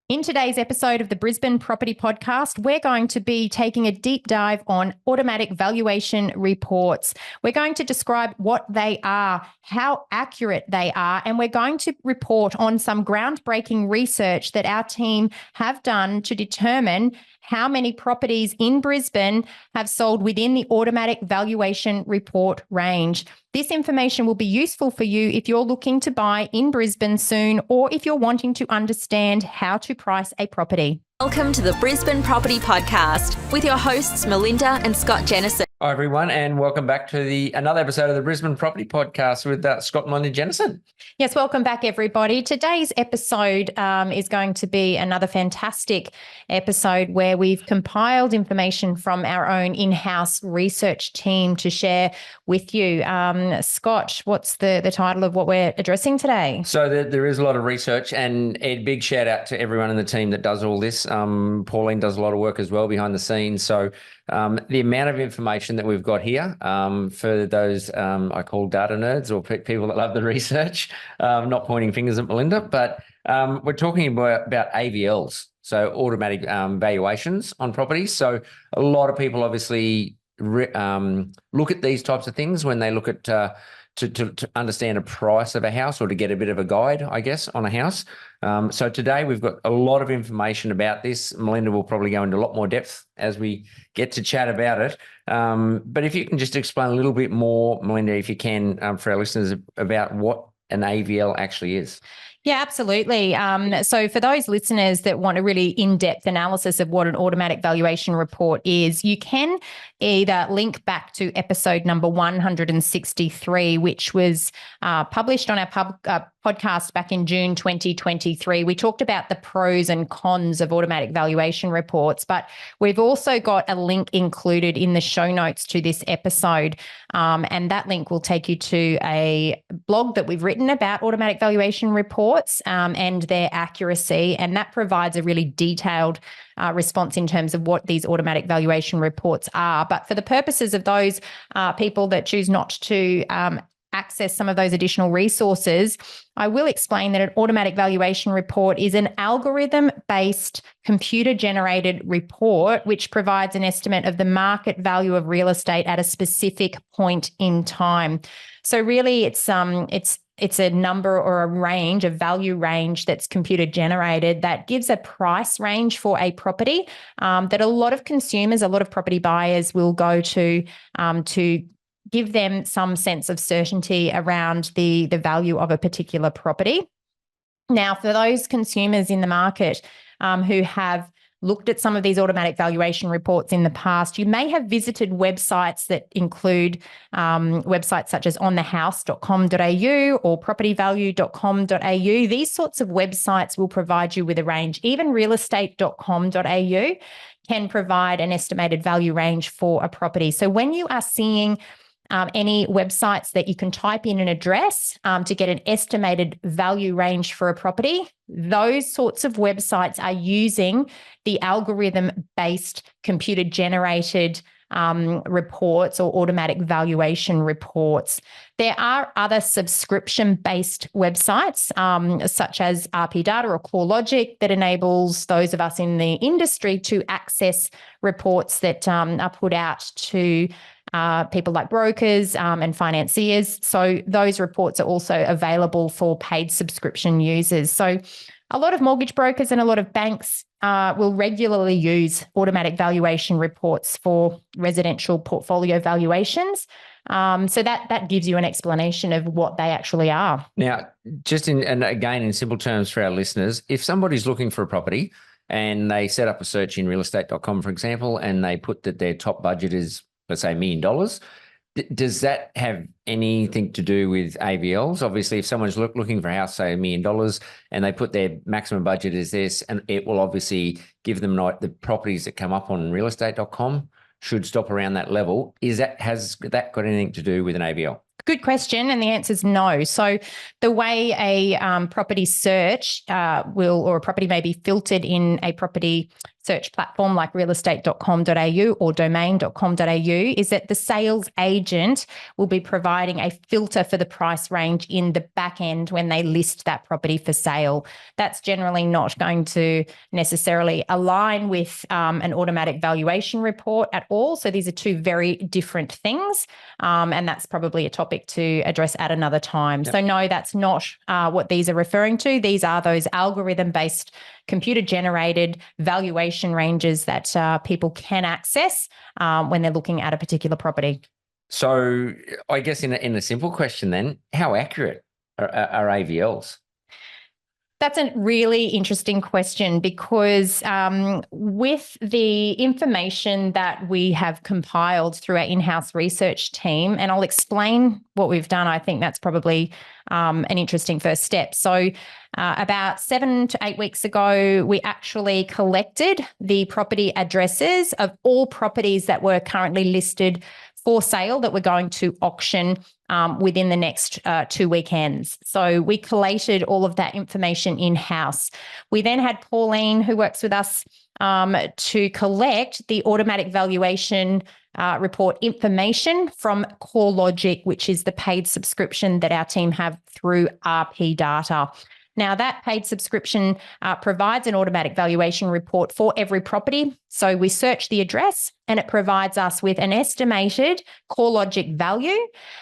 In today's episode of the Brisbane Property Podcast, we're going to be taking a deep dive on automatic valuation reports. We're going to describe what they are, how accurate they are, and we're going to report on some groundbreaking research that our team have done to determine how many properties in Brisbane have sold within the automatic valuation report range. This information will be useful for you if you're looking to buy in Brisbane soon or if you're wanting to understand how to price a property. Welcome to the Brisbane Property Podcast with your hosts, Melinda and Scott Jennison. Hi, everyone, and welcome back to another episode of the Brisbane Property Podcast with Scott, Melinda and Jennison. Yes, welcome back, everybody. Today's episode is going to be another fantastic episode where we've compiled information from our own in-house research team to share with you. Scott, what's the title of what we're addressing today? So there is a lot of research, and a big shout out to everyone in the team that does all this. Pauline does a lot of work as well behind the scenes. So the amount of information that we've got here for those I call data nerds or people that love the research, not pointing fingers at Melinda, but we're talking about AVLs, so automatic valuations on properties. So a lot of people obviously look at these types of things when they look at to understand a price of a house or to get a bit of a guide, I guess, on a house. So today we've got a lot of information about this. Melinda will probably go into a lot more depth as we get to chat about it. But if you can just explain a little bit more, Melinda, if you can, for our listeners about what an AVL actually is. Yeah, absolutely. So for those listeners that want a really in-depth analysis of what an automatic valuation report is, you can either link back to episode number 163, which was published on our podcast back in June 2023. We talked about the pros and cons of automatic valuation reports, but we've also got a link included in the show notes to this episode. And that link will take you to a blog that we've written about automatic valuation reports and their accuracy. And that provides a really detailed response in terms of what these automatic valuation reports are. But for the purposes of those people that choose not to access some of those additional resources, I will explain that an automatic valuation report is an algorithm-based computer-generated report which provides an estimate of the market value of real estate at a specific point in time. So really it's a number or a range, a value range that's computer generated that gives a price range for a property that a lot of consumers, a lot of property buyers will go to give them some sense of certainty around the value of a particular property. Now, for those consumers in the market who have looked at some of these automatic valuation reports in the past, you may have visited websites that include websites such as onthehouse.com.au or propertyvalue.com.au. These sorts of websites will provide you with a range. Even realestate.com.au can provide an estimated value range for a property. So when you are seeing any websites that you can type in an address to get an estimated value range for a property, those sorts of websites are using the algorithm-based computer-generated reports or automatic valuation reports. There are other subscription-based websites such as RP Data or CoreLogic that enables those of us in the industry to access reports that are put out to people like brokers and financiers. So those reports are also available for paid subscription users. So a lot of mortgage brokers and a lot of banks will regularly use automatic valuation reports for residential portfolio valuations. So that gives you an explanation of what they actually are. Now, in simple terms for our listeners, if somebody's looking for a property and they set up a search in realestate.com, for example, and they put that their top budget is, let's say, $1 million, does that have anything to do with AVLs? Obviously, if someone's looking for a house, say $1 million, and they put their maximum budget is this, and it will obviously give them the properties that come up on realestate.com should stop around that level. Has that got anything to do with an AVL? Good question, and the answer is no. So the way a property search or a property may be filtered in a property search platform like realestate.com.au or domain.com.au is that the sales agent will be providing a filter for the price range in the back end when they list that property for sale. That's generally not going to necessarily align with an automatic valuation report at all. So these are two very different things, and that's probably a topic to address at another time. Yep. So no, that's not what these are referring to. These are those algorithm-based computer-generated valuation ranges that people can access when they're looking at a particular property. So I guess in a simple question then, how accurate are AVLs? That's a really interesting question because with the information that we have compiled through our in-house research team, and I'll explain what we've done, I think that's probably an interesting first step. So about 7 to 8 weeks ago, we actually collected the property addresses of all properties that were currently listed for sale that we're going to auction within the next 2 weekends. So we collated all of that information in-house. We then had Pauline, who works with us, to collect the automatic valuation report information from CoreLogic, which is the paid subscription that our team have through RP Data. Now, that paid subscription provides an automatic valuation report for every property. So we search the address and it provides us with an estimated CoreLogic value,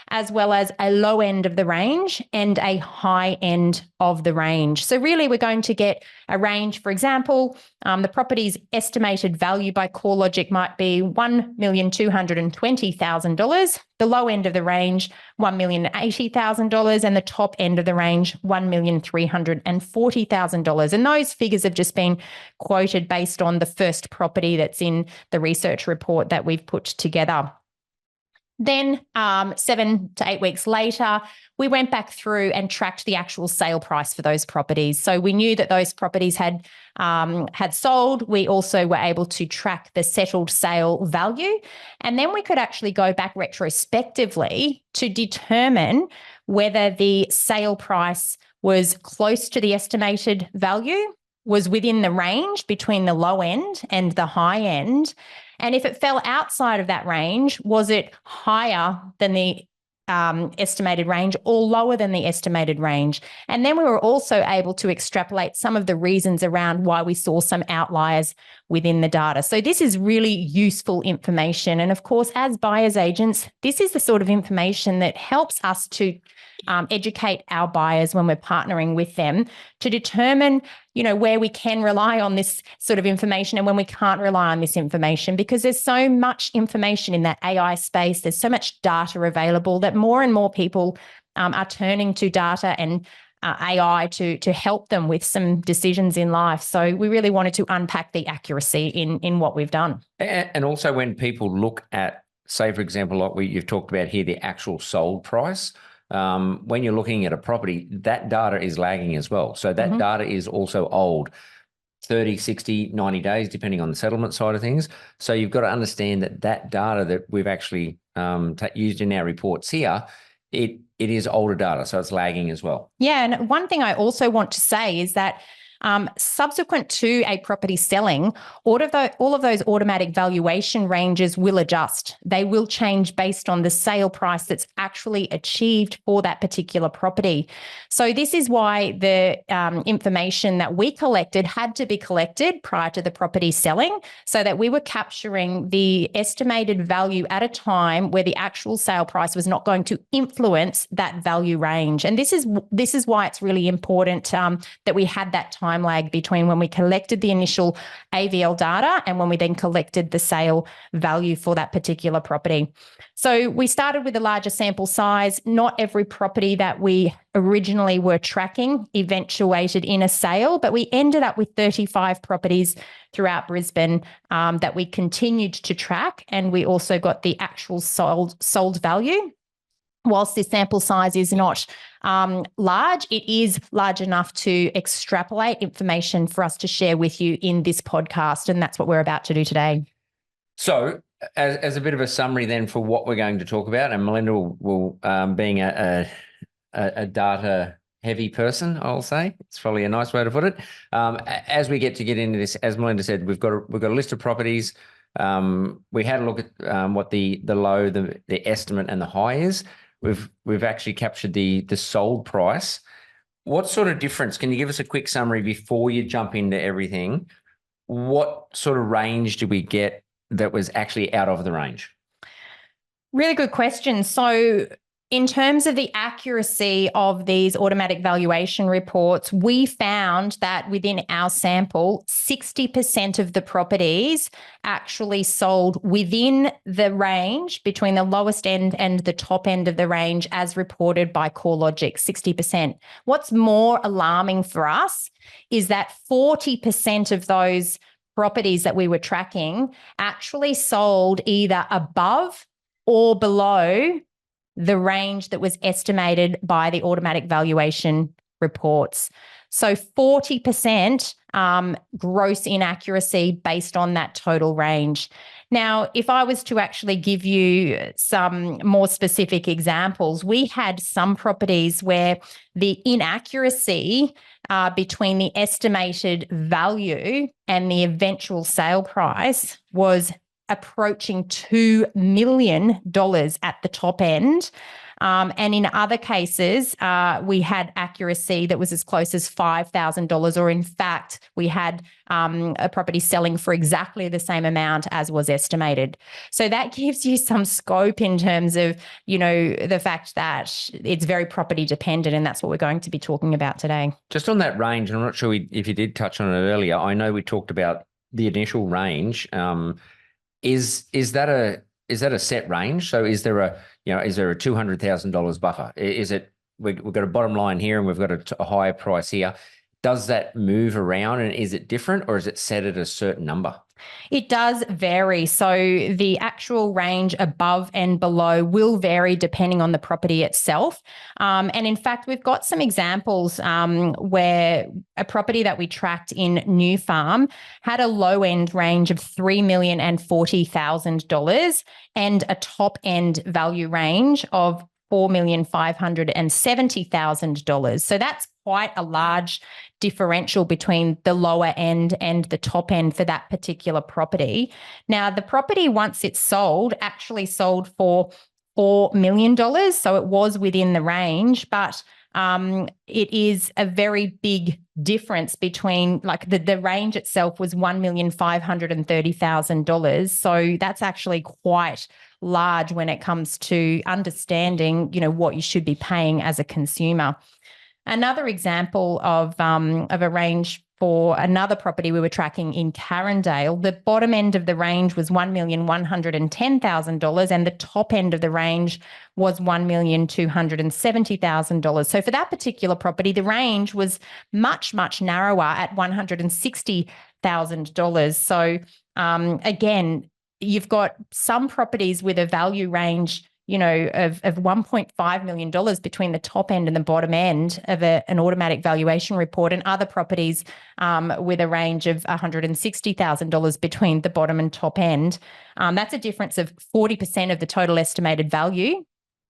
as well as a low end of the range and a high end of the range. So really, we're going to get a range. For example, the property's estimated value by CoreLogic might be $1,220,000. The low end of the range, $1,080,000, and the top end of the range, $1,340,000. And those figures have just been quoted based on the first property that's in the research report that we've put together. Then 7 to 8 weeks later, we went back through and tracked the actual sale price for those properties. So we knew that those properties had sold. We also were able to track the settled sale value. And then we could actually go back retrospectively to determine whether the sale price was close to the estimated value, was within the range between the low end and the high end. And if it fell outside of that range, was it higher than the estimated range or lower than the estimated range? And then we were also able to extrapolate some of the reasons around why we saw some outliers within the data. So this is really useful information. And of course, as buyer's agents, this is the sort of information that helps us to educate our buyers when we're partnering with them to determine, where we can rely on this sort of information and when we can't rely on this information, because there's so much information in that AI space. There's so much data available that more and more people are turning to data and AI to help them with some decisions in life. So we really wanted to unpack the accuracy in what we've done. And also when people look at, say, for example, like you've talked about here, the actual sold price, when you're looking at a property, that data is lagging as well. So that data is also old, 30, 60, 90 days, depending on the settlement side of things. So you've got to understand that data that we've actually used in our reports here, it is older data, so it's lagging as well. Yeah, and one thing I also want to say is that subsequent to a property selling, all of those automatic valuation ranges will adjust. They will change based on the sale price that's actually achieved for that particular property. So this is why the information that we collected had to be collected prior to the property selling, so that we were capturing the estimated value at a time where the actual sale price was not going to influence that value range. And this is why it's really important that we had that time lag between when we collected the initial AVL data and when we then collected the sale value for that particular property. So we started with a larger sample size. Not every property that we originally were tracking eventuated in a sale, but we ended up with 35 properties throughout Brisbane that we continued to track, and we also got the actual sold value. Whilst this sample size is not large, it is large enough to extrapolate information for us to share with you in this podcast, and that's what we're about to do today. So as a bit of a summary then for what we're going to talk about, and Melinda will being a data heavy person, I'll say, it's probably a nice way to put it. As we get into this, as Melinda said, we've got a list of properties. We had a look at what the low, the estimate, and the high is. We've actually captured the sold price. What sort of difference? Can you give us a quick summary before you jump into everything? What sort of range did we get that was actually out of the range? Really good question. So in terms of the accuracy of these automatic valuation reports, we found that within our sample, 60% of the properties actually sold within the range between the lowest end and the top end of the range as reported by CoreLogic, 60%. What's more alarming for us is that 40% of those properties that we were tracking actually sold either above or below the range that was estimated by the automatic valuation reports. So 40% gross inaccuracy based on that total range. Now, if I was to actually give you some more specific examples, we had some properties where the inaccuracy between the estimated value and the eventual sale price was approaching $2 million at the top end. And in other cases, we had accuracy that was as close as $5,000, or in fact, we had a property selling for exactly the same amount as was estimated. So that gives you some scope in terms of, the fact that it's very property dependent, and that's what we're going to be talking about today. Just on that range, I'm not sure if you did touch on it earlier. I know we talked about the initial range. Is that a set range? So is there a $200,000 buffer? Is it we've got a bottom line here and we've got a higher price here? Does that move around, and is it different, or is it set at a certain number? It does vary. So the actual range above and below will vary depending on the property itself. And in fact, we've got some examples where a property that we tracked in New Farm had a low end range of $3,040,000 and a top end value range of $4,570,000. So that's quite a large differential between the lower end and the top end for that particular property. Now, the property, once it's sold, actually sold for $4 million. So it was within the range, but it is a very big difference between, like, the range itself was $1,530,000. So that's actually quite large when it comes to understanding, what you should be paying as a consumer. Another example of a range for another property we were tracking in Carindale, the bottom end of the range was $1,110,000 and the top end of the range was $1,270,000. So for that particular property, the range was much, much narrower at $160,000. So again, you've got some properties with a value range of $1.5 million between the top end and the bottom end of an automatic valuation report, and other properties with a range of $160,000 between the bottom and top end. That's a difference of 40% of the total estimated value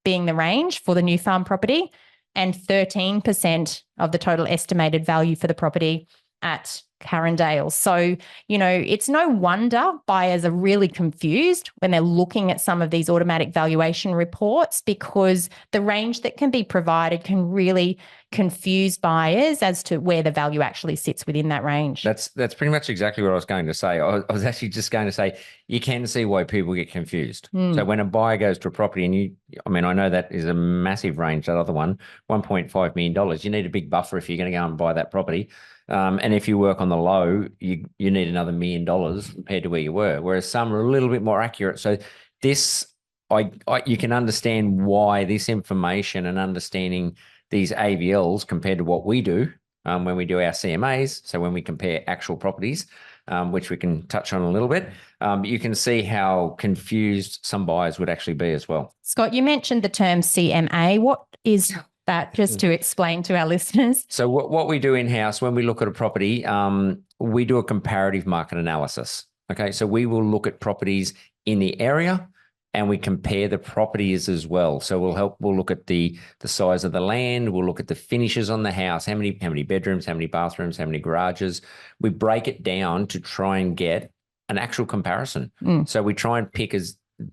being the range for the New Farm property, and 13% of the total estimated value for the property at Carindale. So, it's no wonder buyers are really confused when they're looking at some of these automatic valuation reports, because the range that can be provided can really confuse buyers as to where the value actually sits within that range. That's pretty much exactly what I was going to say. I was actually just going to say, you can see why people get confused. So when a buyer goes to a property, and I know that is a massive range, that other one, $1.5 million, you need a big buffer if you're going to go and buy that property. And if you work on the low, you need another $1 million compared to where you were, whereas some are a little bit more accurate. So this, you can understand why this information and understanding these AVLs compared to what we do when we do our CMAs, so when we compare actual properties, which we can touch on a little bit, you can see how confused some buyers would actually be as well. Scott, you mentioned the term CMA. What is that, just to explain to our listeners? So what we do in-house when we look at a property, we do a comparative market analysis. Okay, so we will look at properties in the area, and we compare the properties as well. So we'll look at the size of the land, we'll look at the finishes on the house, how many bedrooms, how many bathrooms, how many garages. We break it down to try and get an actual comparison. So we try and pick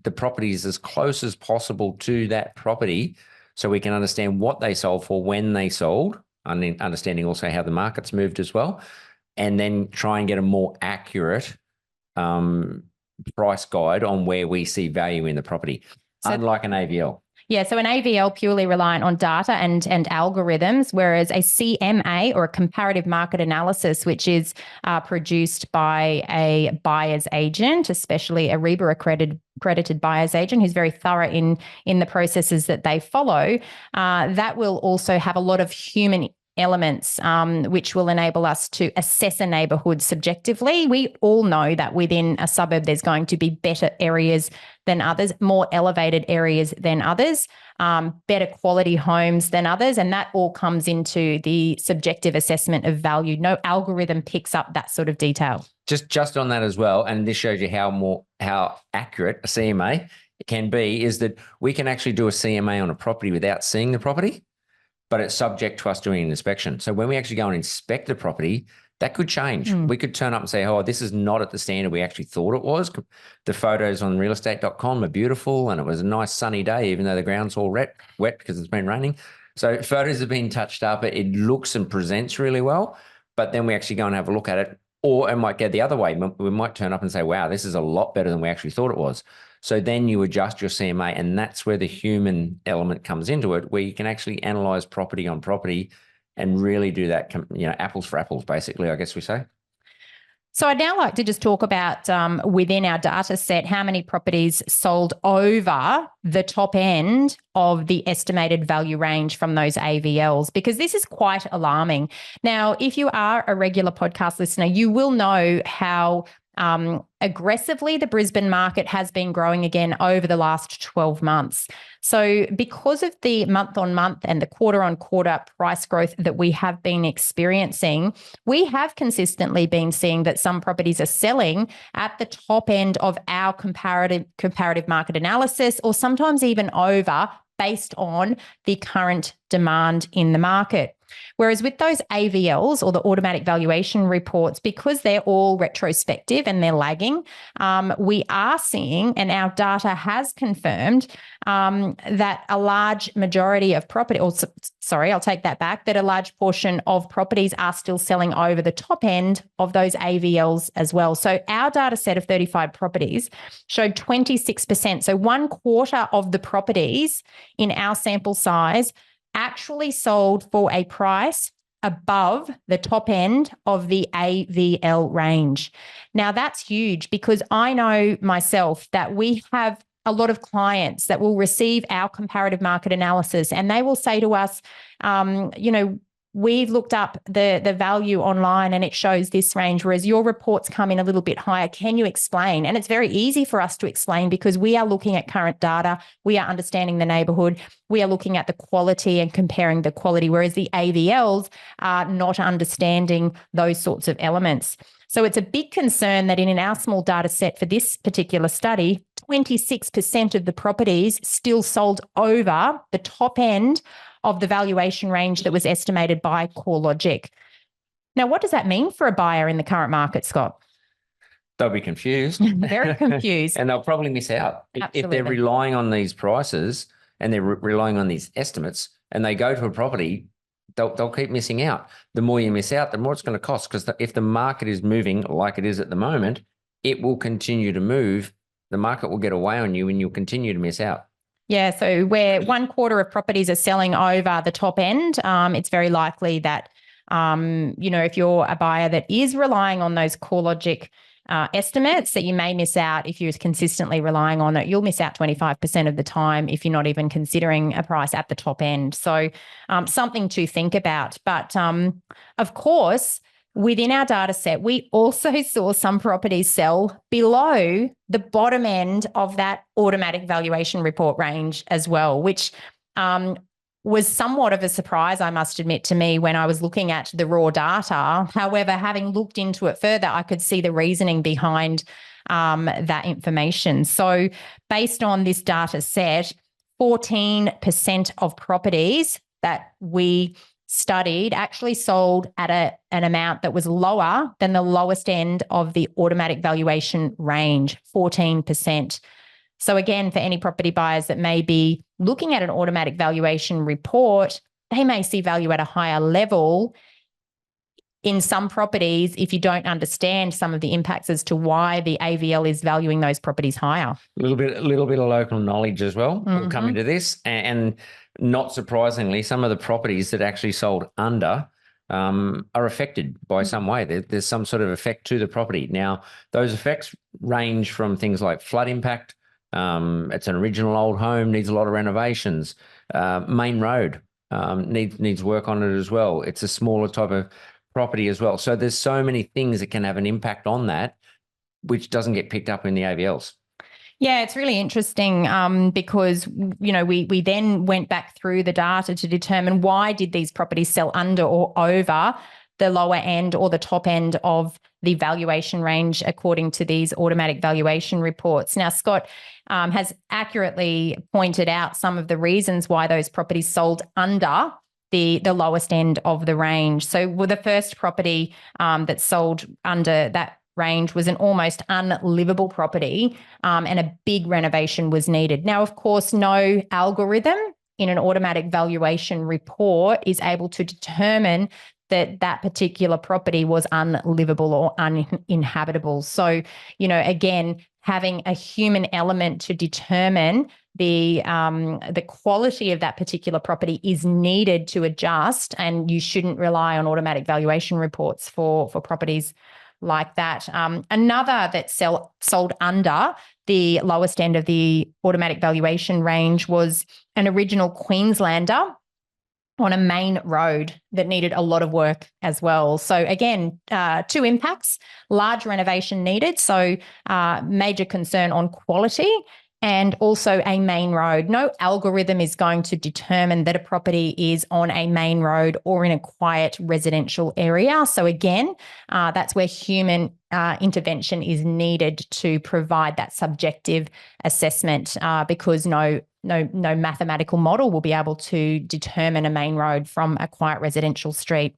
the properties as close as possible to that property, so we can understand what they sold for, when they sold, and understanding also how the market's moved as well, and then try and get a more accurate price guide on where we see value in the property, unlike an AVL. Yeah, so an AVL purely reliant on data and algorithms, whereas a CMA, or a comparative market analysis, which is produced by a buyer's agent, especially a REBA accredited buyer's agent who's very thorough in the processes that they follow, that will also have a lot of human elements, which will enable us to assess a neighbourhood subjectively. We all know that within a suburb there's going to be better areas than others, more elevated areas than others, better quality homes than others, and that all comes into the subjective assessment of value. No algorithm picks up that sort of detail. Just on that as well, and this shows you how accurate a CMA can be, is that we can actually do a CMA on a property without seeing the property, but it's subject to us doing an inspection. So when we actually go and inspect the property, that could change. We could turn up and say, oh, this is not at the standard we actually thought it was. The photos on realestate.com are beautiful, and it was a nice sunny day, even though the ground's all wet because it's been raining. So photos have been touched up. It looks and presents really well, but then we actually go and have a look at it. Or it might go the other way. We might turn up and say, wow, this is a lot better than we actually thought it was. So then you adjust your CMA, and that's where the human element comes into it, where you can actually analyze property on property and really do that, apples for apples, basically, I guess we say. So I'd now like to just talk about within our data set, how many properties sold over the top end of the estimated value range from those AVLs, because this is quite alarming. Now, if you are a regular podcast listener, you will know how aggressively the Brisbane market has been growing again over the last 12 months. So because of the month-on-month and the quarter-on-quarter price growth that we have been experiencing, we have consistently been seeing that some properties are selling at the top end of our comparative market analysis, or sometimes even over, based on the current demand in the market. Whereas with those AVLs, or the automatic valuation reports, because they're all retrospective and they're lagging, we are seeing, and our data has confirmed, that a large majority of property, I'll take that back, that a large portion of properties are still selling over the top end of those AVLs as well. So our data set of 35 properties showed 26%. So 1/4 of the properties in our sample size actually sold for a price above the top end of the AVL range. Now, that's huge, because I know myself that we have a lot of clients that will receive our comparative market analysis, and they will say to us, we've looked up the value online and it shows this range, whereas your reports come in a little bit higher. Can you explain? And it's very easy for us to explain, because we are looking at current data, we are understanding the neighbourhood, we are looking at the quality and comparing the quality, whereas the AVLs are not understanding those sorts of elements. So it's a big concern that in our small data set for this particular study, 26% of the properties still sold over the top end of the valuation range that was estimated by CoreLogic. Now, what does that mean for a buyer in the current market, Scott? They'll be confused. Very confused. And they'll probably miss out. Absolutely. If they're relying on these prices and they're relying on these estimates, and they go to a property, they'll keep missing out. The more you miss out, the more it's going to cost, because if the market is moving like it is at the moment, it will continue to move. The market will get away on you and you'll continue to miss out. Yeah, so where 1/4 of properties are selling over the top end, it's very likely that, if you're a buyer that is relying on those CoreLogic estimates, that you may miss out. If you're consistently relying on it, you'll miss out 25% of the time if you're not even considering a price at the top end. So something to think about. But of course, within our data set, we also saw some properties sell below the bottom end of that automatic valuation report range as well, which was somewhat of a surprise, I must admit, to me when I was looking at the raw data. However, having looked into it further, I could see the reasoning behind that information. So based on this data set, 14% of properties that we studied actually sold at an amount that was lower than the lowest end of the automatic valuation range, 14%. So again, for any property buyers that may be looking at an automatic valuation report, they may see value at a higher level in some properties if you don't understand some of the impacts as to why the AVL is valuing those properties higher. A little bit of local knowledge as well will come into this. And not surprisingly, some of the properties that actually sold under are affected by some way. There's some sort of effect to the property. Now, those effects range from things like flood impact. It's an original old home, needs a lot of renovations. Main road needs work on it as well. It's a smaller type of property as well. So there's so many things that can have an impact on that, which doesn't get picked up in the AVLs. Yeah, it's really interesting because, we then went back through the data to determine why did these properties sell under or over the lower end or the top end of the valuation range according to these automatic valuation reports. Now, Scott has accurately pointed out some of the reasons why those properties sold under the lowest end of the range. So the first property that sold under that range was an almost unlivable property and a big renovation was needed. Now, of course, no algorithm in an automatic valuation report is able to determine that particular property was unlivable or uninhabitable. So, again, having a human element to determine the quality of that particular property is needed to adjust, and you shouldn't rely on automatic valuation reports for properties like that. Another that sold under the lowest end of the automatic valuation range was an original Queenslander on a main road that needed a lot of work as well. So again, two impacts: large renovation needed, so major concern on quality, and also a main road. No algorithm is going to determine that a property is on a main road or in a quiet residential area. So again, that's where human intervention is needed to provide that subjective assessment because no mathematical model will be able to determine a main road from a quiet residential street.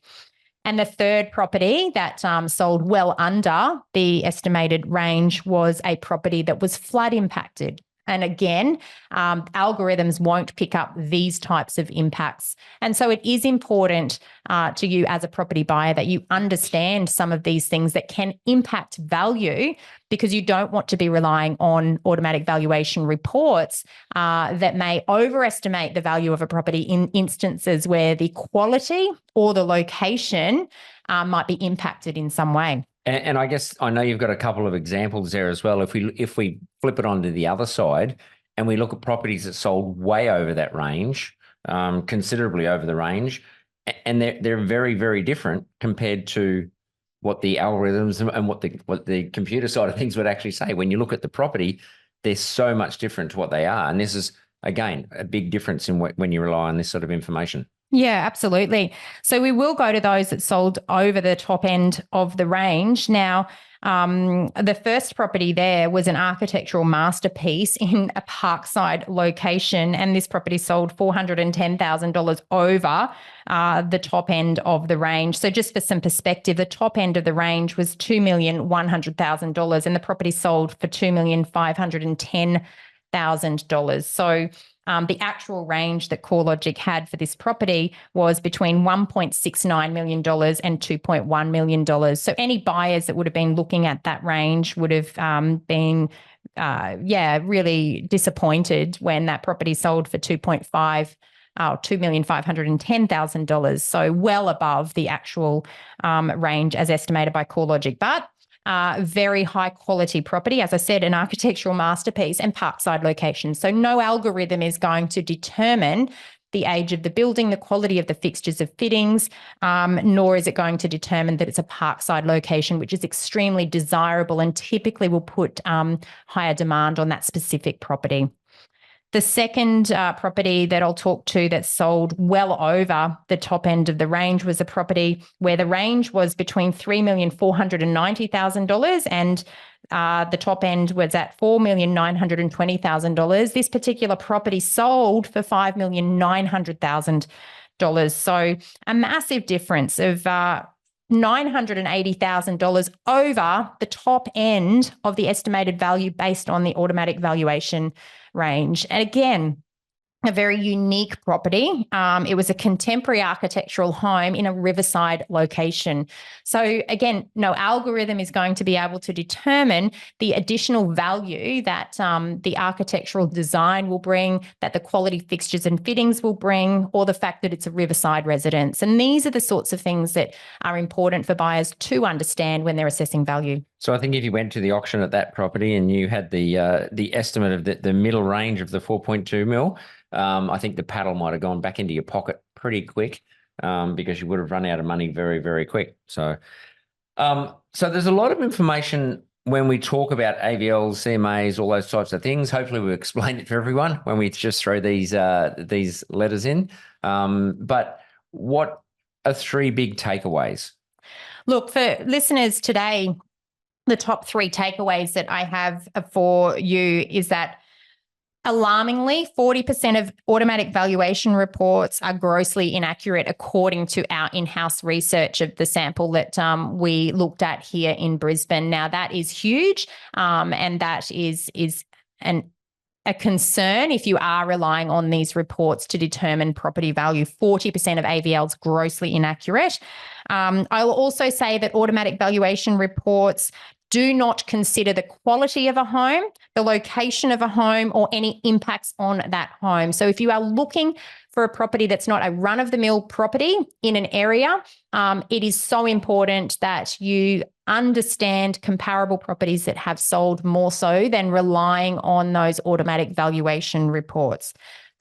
And the third property that sold well under the estimated range was a property that was flood impacted. And again, algorithms won't pick up these types of impacts. And so it is important to you as a property buyer that you understand some of these things that can impact value, because you don't want to be relying on automatic valuation reports that may overestimate the value of a property in instances where the quality or the location might be impacted in some way. And I guess I know you've got a couple of examples there as well. If we flip it onto the other side and we look at properties that sold way over that range, considerably over the range, and they're very, very different compared to what the algorithms and what the computer side of things would actually say. When you look at the property, they're so much different to what they are. And this is, again, a big difference in when you rely on this sort of information. Yeah, absolutely. So we will go to those that sold over the top end of the range. Now, the first property there was an architectural masterpiece in a parkside location, and this property sold $410,000 over the top end of the range. So just for some perspective, the top end of the range was $2,100,000 and the property sold for $2,510,000. So the actual range that CoreLogic had for this property was between $1.69 million and $2.1 million. So any buyers that would have been looking at that range would have been, really disappointed when that property sold for $2,510,000. So well above the actual range as estimated by CoreLogic. But very high quality property, as I said, an architectural masterpiece and parkside location. So no algorithm is going to determine the age of the building, the quality of the fixtures of fittings, nor is it going to determine that it's a parkside location, which is extremely desirable and typically will put higher demand on that specific property. The second property that I'll talk to that sold well over the top end of the range was a property where the range was between $3,490,000 and the top end was at $4,920,000. This particular property sold for $5,900,000. So a massive difference of $980,000 over the top end of the estimated value based on the automatic valuation range. And again, a very unique property. It was a contemporary architectural home in a riverside location. So again, no algorithm is going to be able to determine the additional value that the architectural design will bring, that the quality fixtures and fittings will bring, or the fact that it's a riverside residence. And these are the sorts of things that are important for buyers to understand when they're assessing value. So I think if you went to the auction at that property and you had the estimate of the middle range of the 4.2 mil, I think the paddle might have gone back into your pocket pretty quick because you would have run out of money very, very quick. So there's a lot of information when we talk about AVLs, CMAs, all those types of things. Hopefully we've explained it for everyone when we just throw these letters in. But what are three big takeaways? Look, for listeners today, the top three takeaways that I have for you is that alarmingly, 40% of automatic valuation reports are grossly inaccurate according to our in-house research of the sample that we looked at here in Brisbane. Now, that is huge, and that is a concern if you are relying on these reports to determine property value. 40% of AVLs grossly inaccurate. I'll also say that automatic valuation reports do not consider the quality of a home, the location of a home, or any impacts on that home. So if you are looking for a property that's not a run-of-the-mill property in an area, it is so important that you understand comparable properties that have sold more so than relying on those automatic valuation reports.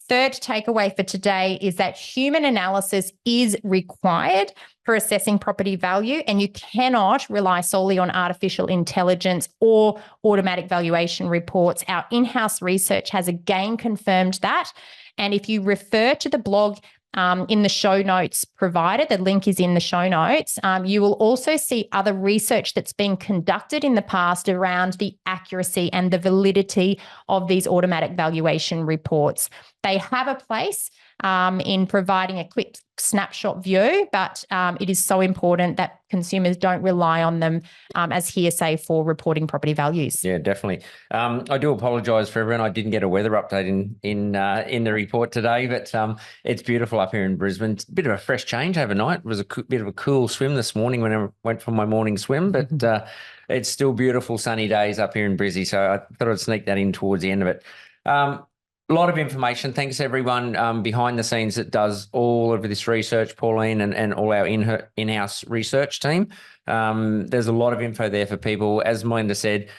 Third takeaway for today is that human analysis is required for assessing property value, and you cannot rely solely on artificial intelligence or automatic valuation reports. Our in-house research has again confirmed that. And if you refer to the blog in the show notes provided, the link is in the show notes, you will also see other research that's been conducted in the past around the accuracy and the validity of these automatic valuation reports. They have a place in providing a quick snapshot view, but it is so important that consumers don't rely on them as hearsay for reporting property values. Yeah, definitely. I do apologise for everyone. I didn't get a weather update in the report today, but it's beautiful up here in Brisbane. It's a bit of a fresh change overnight. It was a bit of a cool swim this morning when I went for my morning swim, but it's still beautiful sunny days up here in Brizzy, so I thought I'd sneak that in towards the end of it. A lot of information. Thanks everyone behind the scenes that does all of this research, Pauline and all our in-house research team. There's a lot of info there for people. As Melinda said,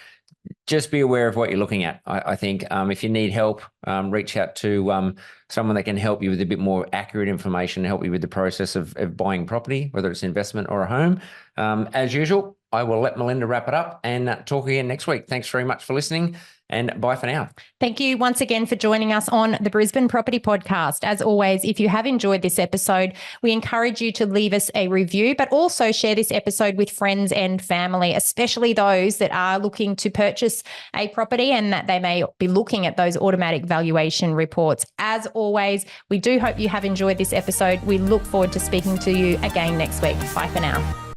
just be aware of what you're looking at. I think if you need help, reach out to someone that can help you with a bit more accurate information, help you with the process of buying property, whether it's investment or a home. As usual, I will let Melinda wrap it up and talk again next week. Thanks very much for listening. And bye for now. Thank you once again for joining us on the Brisbane Property Podcast. As always, if you have enjoyed this episode, we encourage you to leave us a review, but also share this episode with friends and family, especially those that are looking to purchase a property and that they may be looking at those automatic valuation reports. As always, we do hope you have enjoyed this episode. We look forward to speaking to you again next week. Bye for now.